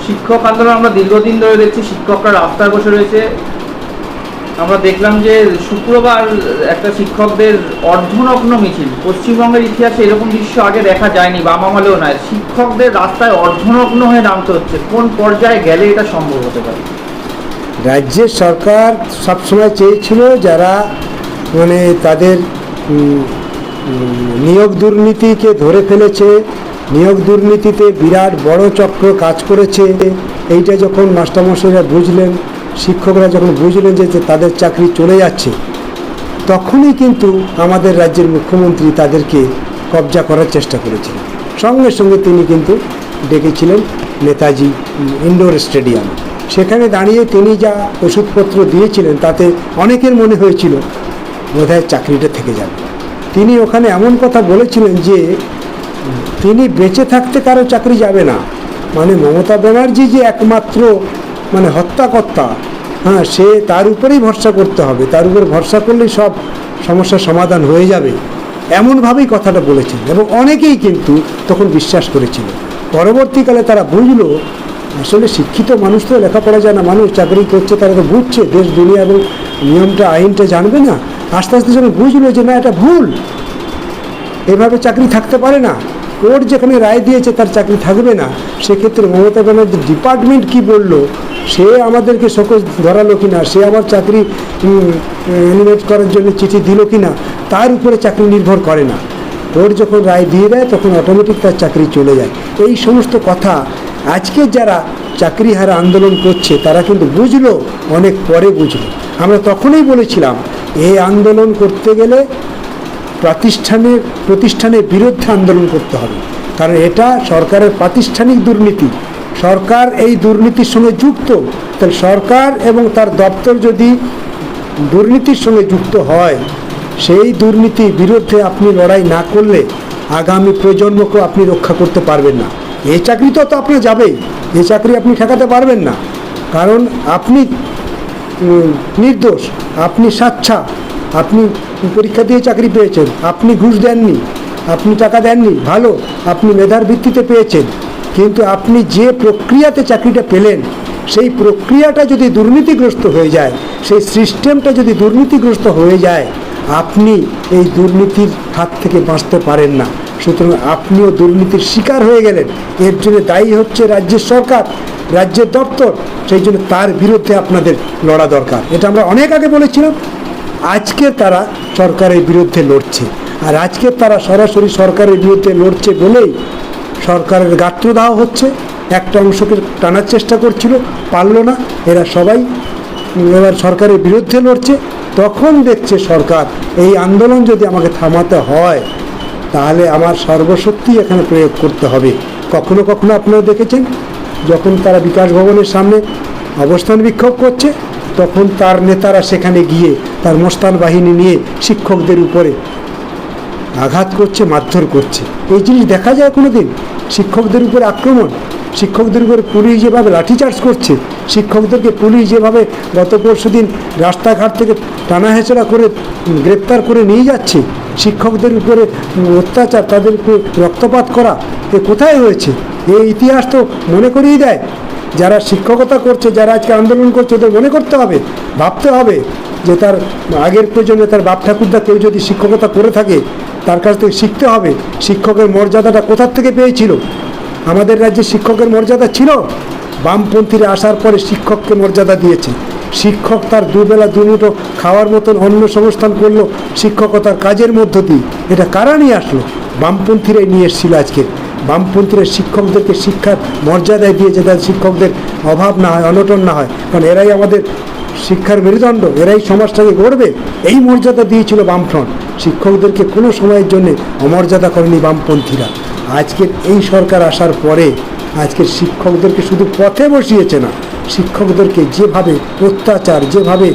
শিক্ষক আন্দোলন আমরা দীর্ঘদিন ধরে দেখছি, শিক্ষকরা রাস্তায় বসে রয়েছে। আমরা দেখলাম যে শুক্রবার একটা শিক্ষকদের অর্ধনগ্ন মিছিল, পশ্চিমবঙ্গের ইতিহাসে এরকম দৃশ্য আগে দেখা যায়নি, বাম আমলেও নয়। শিক্ষকদের রাস্তায় অর্ধনগ্ন হয়ে নামতে হচ্ছে, কোন পর্যায়ে গেলে এটা সম্ভব হতে পারে? রাজ্যের সরকার সবসময় চেয়েছিল যারা মানে তাদের নিয়োগ দুর্নীতিকে ধরে ফেলেছে, নিয়োগ দুর্নীতিতে বিরাট বড় চক্র কাজ করেছে, এইটা যখন মাস্টারমশাইরা বুঝলেন, শিক্ষকরা যখন বুঝলেন যে তাদের চাকরি চলে যাচ্ছে, তখনই কিন্তু আমাদের রাজ্যের মুখ্যমন্ত্রী তাদেরকে কবজা করার চেষ্টা করেছিলেন। সঙ্গে সঙ্গে তিনি কিন্তু ডেকেছিলেন নেতাজি ইনডোর স্টেডিয়াম। সেখানে দাঁড়িয়ে তিনি যা ওষুধপত্র দিয়েছিলেন তাতে অনেকের মনে হয়েছিল বোধহয় চাকরিটা থেকে যাবে। তিনি ওখানে এমন কথা বলেছিলেন যে তিনি বেঁচে থাকতে কারো চাকরি যাবে না, মানে মমতা ব্যানার্জি যে একমাত্র মানে হত্যাকর্তা, হ্যাঁ, সে তার উপরেই ভরসা করতে হবে, তার উপর ভরসা করলেই সব সমস্যার সমাধান হয়ে যাবে, এমনভাবেই কথাটা বলেছেন। এবং অনেকেই কিন্তু তখন বিশ্বাস করেছিল। পরবর্তীকালে তারা বুঝলো আসলে শিক্ষিত মানুষ তো লেখাপড়া জানা মানুষ, চাকরি করছে, তারা তো বুঝছে দেশ দুনিয়া এবং নিয়মটা আইনটা জানবে না। আস্তে আস্তে যখন বুঝলো যে না, এটা ভুল, এভাবে চাকরি থাকতে পারে না, কোর্ট যেখানে রায় দিয়েছে তার চাকরি থাকবে না, সেক্ষেত্রে মমতা ব্যানার্জির ডিপার্টমেন্ট কি বললো, সে আমাদেরকে শোকজ ধরালো কিনা, সে আমার চাকরি এলিমিনেট করার জন্য চিঠি দিল কিনা, তার উপরে চাকরি নির্ভর করে না। কোর্ট যখন রায় দিয়ে দেয় তখন অটোমেটিক তার চাকরি চলে যায়। এই সমস্ত কথা আজকে যারা চাকরি হারা আন্দোলন করছে তারা কিন্তু বুঝলো, অনেক পরে বুঝলো। আমরা তখনই বলেছিলাম এই আন্দোলন করতে গেলে প্রতিষ্ঠানের বিরুদ্ধে আন্দোলন করতে হবে, কারণ এটা সরকারের প্রাতিষ্ঠানিক দুর্নীতি, সরকার এই দুর্নীতির সঙ্গে যুক্ত। তাহলে সরকার এবং তার দপ্তর যদি দুর্নীতির সঙ্গে যুক্ত হয়, সেই দুর্নীতির বিরুদ্ধে আপনি লড়াই না করলে আগামী প্রজন্মকে আপনি রক্ষা করতে পারবেন না। এই চাকরি তো আপনার যাবেই, এই চাকরি আপনি ঠেকাতে পারবেন না, কারণ আপনি নির্দোষ, আপনি স্বেচ্ছা, আপনি পরীক্ষা দিয়ে চাকরি পেয়েছেন, আপনি ঘুষ দেননি, আপনি টাকা দেননি, ভালো, আপনি মেধার ভিত্তিতে পেয়েছেন, কিন্তু আপনি যে প্রক্রিয়াতে চাকরিটা পেলেন সেই প্রক্রিয়াটা যদি দুর্নীতিগ্রস্ত হয়ে যায়, সেই সিস্টেমটা যদি দুর্নীতিগ্রস্ত হয়ে যায়, আপনি এই দুর্নীতির হাত থেকে বাঁচতে পারেন না। সুতরাং আপনিও দুর্নীতির শিকার হয়ে গেলেন, এর জন্য দায়ী হচ্ছে রাজ্যের সরকার, রাজ্যের দপ্তর। সেই জন্য তার বিরুদ্ধে আপনাদের লড়া দরকার। এটা আমরা অনেক আগে বলেছিলাম। আজকে তারা সরকারের বিরুদ্ধে লড়ছে, আর আজকে তারা সরাসরি সরকারের বিরুদ্ধে লড়ছে বলেই সরকারের গাত্রদাহ হচ্ছে। একটা অংশকে টানার চেষ্টা করছিল, পারল না, এরা সবাই এবার সরকারের বিরুদ্ধে লড়ছে। তখন দেখছে সরকার এই আন্দোলন যদি আমাকে থামাতে হয় তাহলে আমার সর্বশক্তি এখানে প্রয়োগ করতে হবে। কখনো কখনো আপনারা দেখেছেন যখন তারা বিকাশ ভবনের সামনে অবস্থান বিক্ষোভ করছে, তখন তার নেতারা সেখানে গিয়ে তার মোস্তান বাহিনী নিয়ে শিক্ষকদের উপরে আঘাত করছে, মারধর করছে। এই জিনিস দেখা যায় কোনো দিন? শিক্ষকদের উপরে আক্রমণ, শিক্ষকদের উপরে পুলিশ যেভাবে লাঠিচার্জ করছে, শিক্ষকদেরকে পুলিশ যেভাবে গত পরশু দিন রাস্তাঘাট থেকে টানা হেঁচড়া করে গ্রেপ্তার করে নিয়ে যাচ্ছে, শিক্ষকদের উপরে অত্যাচার, তাদের উপরে রক্তপাত করা, এ কোথায় হয়েছে? এই ইতিহাস তো মনে করিয়ে দেয়। যারা শিক্ষকতা করছে, যারা আজকে আন্দোলন করছে, ওদের মনে করতে হবে, ভাবতে হবে যে তার আগের প্রজন্মে তার বাপ ঠাকুরদা কেউ যদি শিক্ষকতা করে থাকে তার কাছ থেকে শিখতে হবে শিক্ষকের মর্যাদাটা কোথার থেকে পেয়েছিল। আমাদের রাজ্যে শিক্ষকের মর্যাদা ছিল, বামপন্থীরা আসার পরে শিক্ষককে মর্যাদা দিয়েছে। শিক্ষক তার দুবেলা দুমুঠো খাওয়ার মতন অন্য সংস্থান করলো শিক্ষকতার কাজের মধ্য দিয়ে। এটা কারা নিয়ে আসলো? বামপন্থীরাই নিয়ে এসেছিল। আজকে বামপন্থীরা শিক্ষকদেরকে শিক্ষার মর্যাদায় দিয়েছে, যাতে শিক্ষকদের অভাব না হয়, অনটন না হয়, কারণ এরাই আমাদের শিক্ষার মেরুদণ্ড, এরাই সমাজটাকে গড়বে। এই মর্যাদা দিয়েছিল বামফ্রন্ট। শিক্ষকদেরকে কোনো সময়ের জন্য অমর্যাদা করেনি বামপন্থীরা। আজকের এই সরকার আসার পরে আজকের শিক্ষকদেরকে শুধু পথে বসিয়েছে না, শিক্ষকদেরকে যেভাবে অত্যাচার, যেভাবে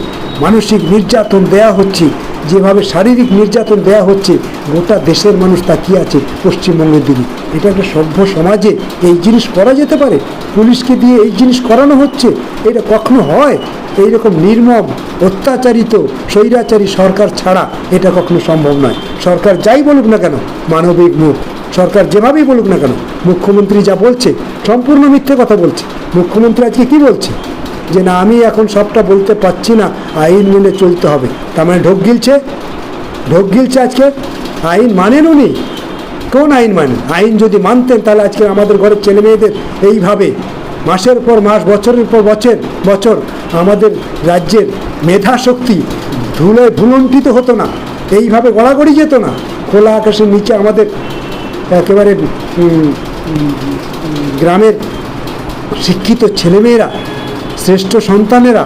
মানসিক নির্যাতন দেয়া হচ্ছে, যেভাবে শারীরিক নির্যাতন দেয়া হচ্ছে, গোটা দেশের মানুষ তাকিয়ে আছে পশ্চিমবঙ্গের দিকে। এটা একটা সভ্য সমাজে এই জিনিস করা যেতে পারে? পুলিশকে দিয়ে এই জিনিস করানো হচ্ছে, এটা কখনো হয়? এইরকম নির্মম অত্যাচারিত স্বৈরাচারী সরকার ছাড়া এটা কখনো সম্ভব নয়। সরকার যাই বলুক না কেন, মানবিক মুখ সরকার যেভাবেই বলুক না কেন, মুখ্যমন্ত্রী যা বলছে সম্পূর্ণ মিথ্যে কথা বলছে। মুখ্যমন্ত্রী আজকে কি বলছে, যে না আমি এখন সবটা বলতে পারছি না, আইন মেনে চলতে হবে। তার মানে ঢোক গিলছে আজকে। আইন মানেন উনি? কোন আইন মানেন? আইন যদি মানতেন তাহলে আজকে আমাদের ঘরের ছেলে মেয়েদের এইভাবে মাসের পর মাস, বছরের পর বছর আমাদের রাজ্যের মেধা শক্তি ধুলোয় ভুলণ্ঠিত হতো না, এইভাবে গড়াগড়ি যেত না। খোলা আকাশের নিচে আমাদের একেবারে গ্রামের শিক্ষিত ছেলেমেয়েরা, শ্রেষ্ঠ সন্তানেরা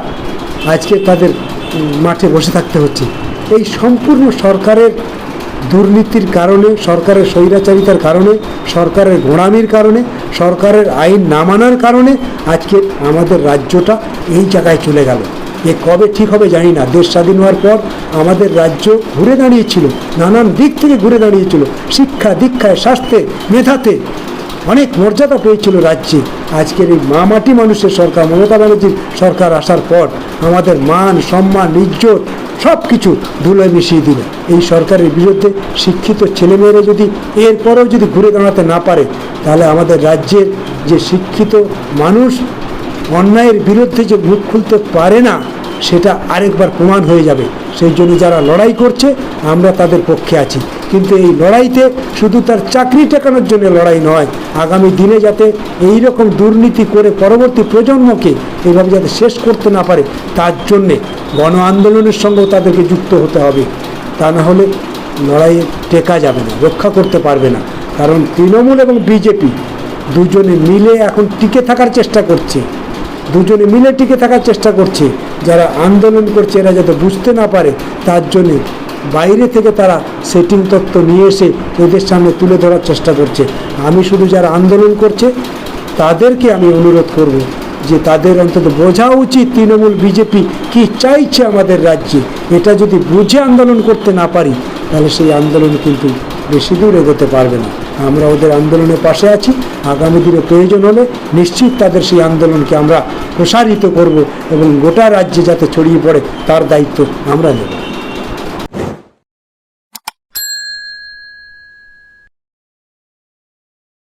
আজকে তাদের মাঠে বসে থাকতে হচ্ছে। এই সম্পূর্ণ সরকারের দুর্নীতির কারণে, সরকারের স্বৈরাচারিতার কারণে, সরকারের গোঁড়ামির কারণে, সরকারের আইন না মানার কারণে আজকে আমাদের রাজ্যটা এই জায়গায় চলে গেল। এ কবে ঠিক হবে জানি না। দেশ স্বাধীন হওয়ার পর আমাদের রাজ্য ঘুরে দাঁড়িয়েছিল, নানান দিক থেকে ঘুরে দাঁড়িয়েছিল। শিক্ষা দীক্ষায়, স্বাস্থ্যে, মেধাতে অনেক মর্যাদা পেয়েছিল রাজ্যে। আজকের এই মাটি মানুষের সরকার, মমতা ব্যানার্জির সরকার আসার পর আমাদের মান, সম্মান, ইজ্জত সব কিছু ধুলোয় মিশিয়ে দিল। এই সরকারের বিরুদ্ধে শিক্ষিত ছেলেমেয়েরা যদি এরপরেও যদি ঘুরে দাঁড়াতে না পারে, তাহলে আমাদের রাজ্যের যে শিক্ষিত মানুষ অন্যায়ের বিরুদ্ধে যে মুখ খুলতে পারে না, সেটা আরেকবার প্রমাণ হয়ে যাবে। সেই জন্য যারা লড়াই করছে আমরা তাদের পক্ষে আছি, কিন্তু এই লড়াইতে শুধু তার চাকরি টেকানোর জন্য লড়াই নয়, আগামী দিনে যাতে এই রকম দুর্নীতি করে পরবর্তী প্রজন্মকে এইভাবে যাতে শেষ করতে না পারে, তার জন্যে গণ আন্দোলনের সঙ্গেও তাদেরকে যুক্ত হতে হবে। তা না হলে লড়াইয়ে টেকা যাবে না, রক্ষা করতে পারবে না। কারণ তৃণমূল এবং বিজেপি দুজনে মিলে এখন টিকে থাকার চেষ্টা করছে, দুজনে মিলে টিকে থাকার চেষ্টা করছে। যারা আন্দোলন করছে এরা যাতে বুঝতে না পারে, তার জন্যে বাইরে থেকে তারা সেটিং তত্ত্ব নিয়ে এসে এদের সামনে তুলে ধরার চেষ্টা করছে। আমি শুধু যারা আন্দোলন করছে তাদেরকে আমি অনুরোধ করব যে তাদের অন্তত বোঝা উচিত তৃণমূল বিজেপি কি চাইছে আমাদের রাজ্যে। এটা যদি বুঝে আন্দোলন করতে না পারি, তাহলে সেই আন্দোলন কিন্তু বেশি দূর এগোতে পারবে না। আমরা ওদের আন্দোলনের পাশে আছি। আগামী দিনে প্রয়োজন হলে নিশ্চিত তাদের সেই আন্দোলনকে আমরা প্রসারিত করব এবং গোটা রাজ্যে যাতে ছড়িয়ে পড়ে তার দায়িত্ব আমরা নেব।